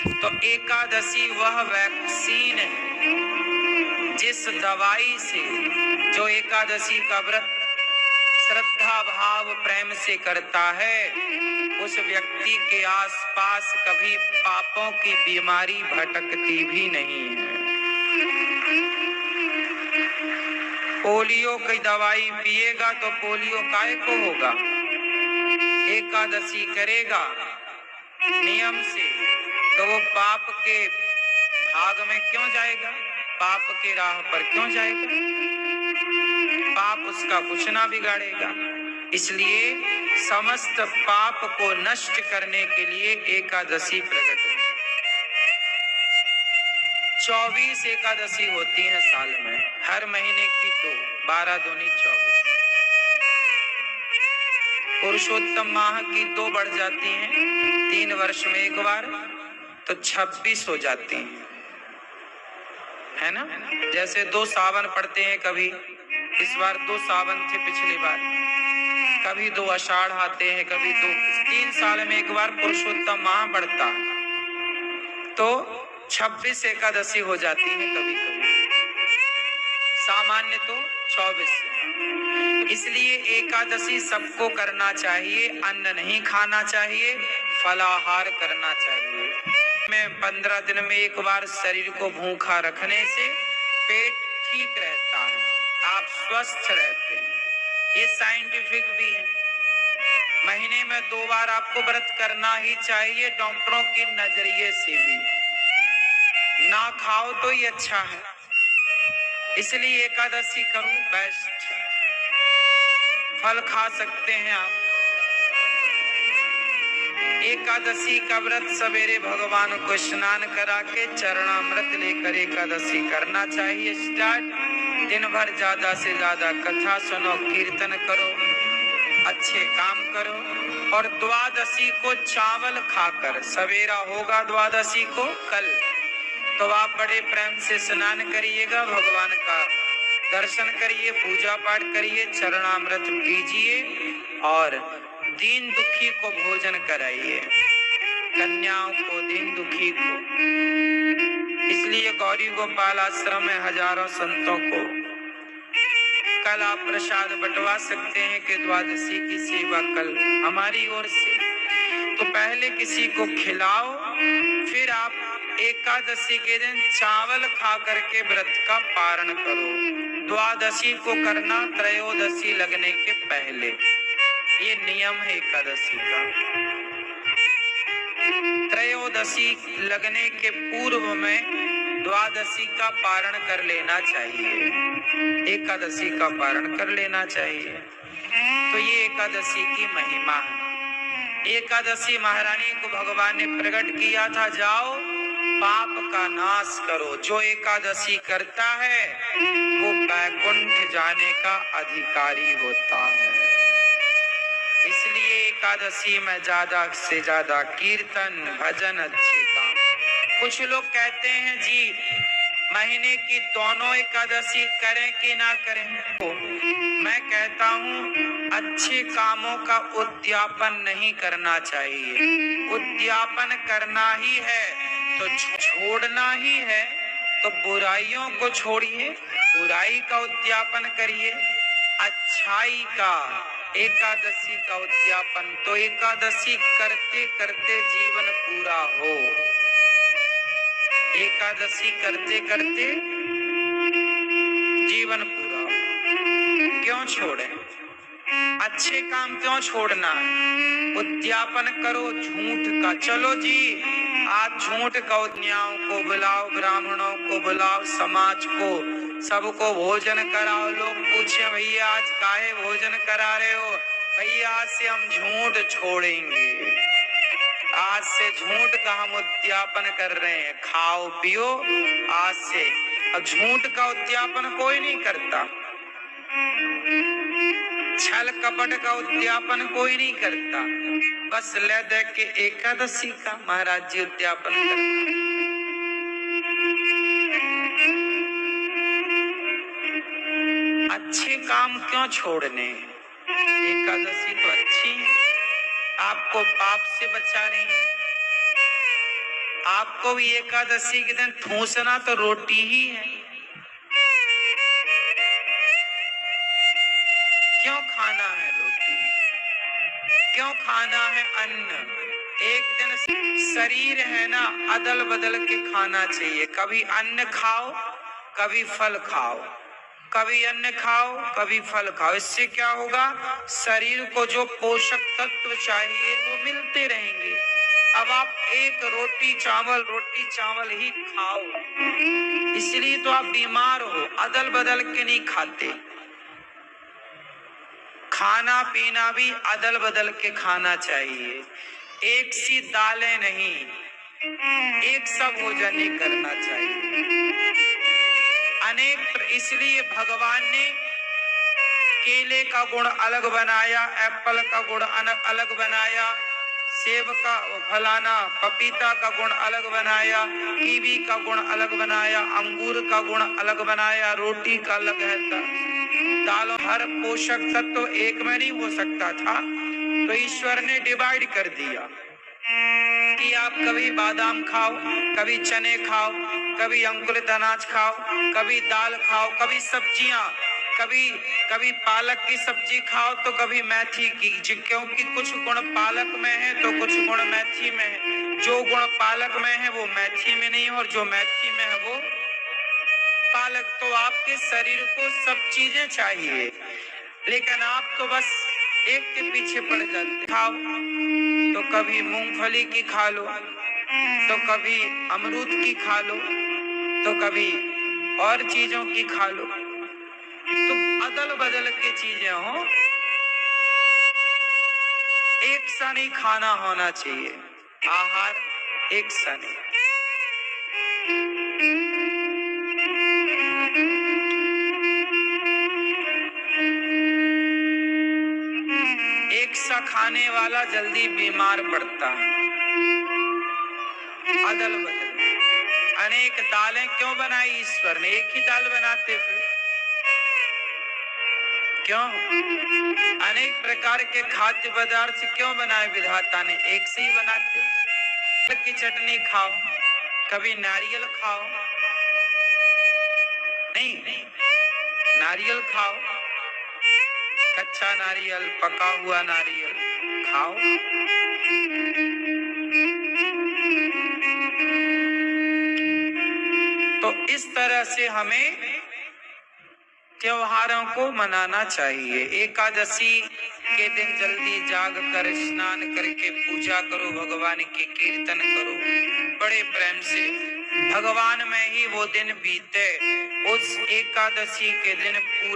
तो एकादशी वह वैक्सीन है जिस दवाई से जो एकादशी का व्रत श्रद्धा भाव प्रेम से करता है, उस व्यक्ति के आसपास कभी पापों की बीमारी भटकती भी नहीं है। पोलियो की दवाई पिएगा तो पोलियो काहे को होगा? एकादशी करेगा नियम से तो वो पाप के भाग में क्यों जाएगा? पाप के राह पर क्यों जाएगा? पाप उसका कुछ ना बिगाड़ेगा। इसलिए समस्त पाप को नष्ट करने के लिए एकादशी प्रकट हुई। 24 एकादशी होती है साल में, हर महीने की तो 12 दूनी 24। पुरुषोत्तम माह की 2 बढ़ जाती हैं 3 वर्ष में एक बार, तो 26 हो जाती हैं, है ना? जैसे 2 सावन पड़ते हैं, कभी इस बार 2 सावन थे, पिछली बार कभी 2 आषाढ़ आते हैं, कभी 3 साल में एक बार पुरुषोत्तम माह बढ़ता, तो 26 एकादशी हो जाती है कभी कभी, सामान्य तो 24। इसलिए एकादशी सबको करना चाहिए, अन्न नहीं खाना चाहिए, फलाहार करना चाहिए। में 15 दिन में एक बार शरीर को भूखा रखने से पेट ठीक रहता है, आप स्वस्थ रहते हैं, ये साइंटिफिक भी है। महीने में 2 बार आपको व्रत करना ही चाहिए, डॉक्टरों के नजरिए से भी। ना खाओ तो ही अच्छा है, इसलिए एकादशी करो, बेस्ट। फल खा सकते हैं आप। एकादशी का व्रत सवेरे भगवान को स्नान करा के चरणामृत लेकर एकादशी करना चाहिए स्टार्ट। दिन भर ज्यादा से ज्यादा कथा सुनो, कीर्तन करो, अच्छे काम करो। और द्वादशी को चावल खाकर, सवेरा होगा द्वादशी को कल, तो आप बड़े प्रेम से स्नान करिएगा, भगवान का दर्शन करिए, पूजा पाठ करिए, चरणामृत पीजिए और दीन दुखी को भोजन कराइए, कन्याओं को, दीन दुखी को। इसलिए गौरी गोपाल आश्रम में हजारों संतों को कल आप प्रसाद बंटवा सकते हैं कि द्वादशी की सेवा कल हमारी ओर से। तो पहले किसी को खिलाओ, फिर आप एकादशी के दिन चावल खा करके व्रत का पारण करो। द्वादशी को करना त्रयोदशी लगने के पहले, ये नियम है एकादशी का। त्रयोदशी लगने के पूर्व में द्वादशी का पारण कर लेना चाहिए, एकादशी का पारण कर लेना चाहिए। तो ये एकादशी की महिमा है। एकादशी महारानी को भगवान ने प्रकट किया था, जाओ पाप का नाश करो। जो एकादशी करता है वो वैकुंठ जाने का अधिकारी होता है। इसलिए एकादशी में ज्यादा से ज्यादा कीर्तन, भजन, अच्छे काम। कुछ लोग कहते हैं जी महीने की दोनों एकादशी करें कि ना करें। तो मैं कहता हूँ अच्छे कामों का उद्यापन नहीं करना चाहिए। उद्यापन करना ही है तो छोड़ना ही है, तो बुराइयों को छोड़िए, बुराई का उद्यापन करिए, अच्छाई का, एकादशी का उद्यापन। तो एकादशी करते करते जीवन पूरा हो, एकादशी करते करते जीवन पूरा हो। क्यों छोड़ें? अच्छे काम क्यों छोड़ना है? उद्यापन करो झूठ का। चलो जी आज झूठ का, न्यायों को बुलाओ, ब्राह्मणों को बुलाओ, समाज को, सबको भोजन कराओ। लोग पूछे भैया आज काहे भोजन करा रहे हो? भैया आज से हम झूठ छोड़ेंगे, आज से झूठ का हम उद्यापन कर रहे हैं। खाओ पियो आज से। अब झूठ का उद्यापन कोई नहीं करता, छल कपट का उद्यापन कोई नहीं करता, बस ले दे के एकादशी का महाराज जी उद्यापन करता। अच्छे काम क्यों छोड़ने? एकादशी तो अच्छी है, आपको पाप से बचा रही है। आपको भी एकादशी के दिन ठूसना तो रोटी ही है। क्यों खाना है रोटी, क्यों खाना है अन्न? एक दिन शरीर है ना, अदल बदल के खाना चाहिए। कभी अन्न खाओ, कभी फल खाओ, कभी अन्न खाओ, कभी फल खाओ। इससे क्या होगा, शरीर को जो पोषक तत्व चाहिए वो मिलते रहेंगे। अब आप एक रोटी चावल ही खाओ, इसलिए तो आप बीमार हो। अदल बदल के नहीं खाते, खाना पीना भी अदल बदल के खाना चाहिए। एक सी दालें नहीं, एक सा भोजन ही करना चाहिए। इसलिए भगवान ने केले का गुण अलग बनाया, एप्पल का गुण अलग बनाया, सेब का फलाना पपीता का गुण अलग बनाया, कीवी का गुण अलग बनाया, अंगूर का गुण अलग बनाया, रोटी का अलग है। दालों हर पोषक तत्व एक में नहीं हो सकता था, तो ईश्वर ने डिवाइड कर दिया कि आप कभी बादाम खाओ, कभी चने खाओ, कभी अंकुरित अनाज खाओ, कभी दाल खाओ, कभी सब्जियां, कभी पालक की सब्जी खाओ तो कभी मेथी की, क्योंकि कुछ गुण पालक में है तो कुछ गुण मेथी में है। जो गुण पालक में है वो मेथी में नहीं है, और जो मेथी में है वो पालक। तो आपके शरीर को सब चीजें चाहिए, लेकिन आप तो बस एक के पीछे पड़ जाते। खाओ तो कभी मूंगफली की खा लो, तो कभी अमरूद की खा लो, तो कभी और चीजों की खा लो। तो अदल बदल की चीजें हो, एक सा नहीं खाना होना चाहिए। आहार एक सा नहीं। एक सा खाने वाला जल्दी बीमार पड़ता है। अदल बदल अनेक दालें क्यों बनाई ईश्वर ने? एक ही दाल बनाते फिर क्यों? अनेक प्रकार के खाद्य पदार्थ क्यों बनाए विधाता ने? एक से ही बनाते। की चटनी खाओ, कभी नारियल खाओ, नहीं नारियल खाओ, कच्चा नारियल, पका हुआ नारियल खाओ। तो इस तरह से हमें त्योहारों को मनाना चाहिए। एकादशी के दिन जल्दी जाग कर स्नान करके पूजा करो, भगवान के कीर्तन करो बड़े प्रेम से। भगवान में ही वो दिन बीते। उस एकादशी के दिन पूरा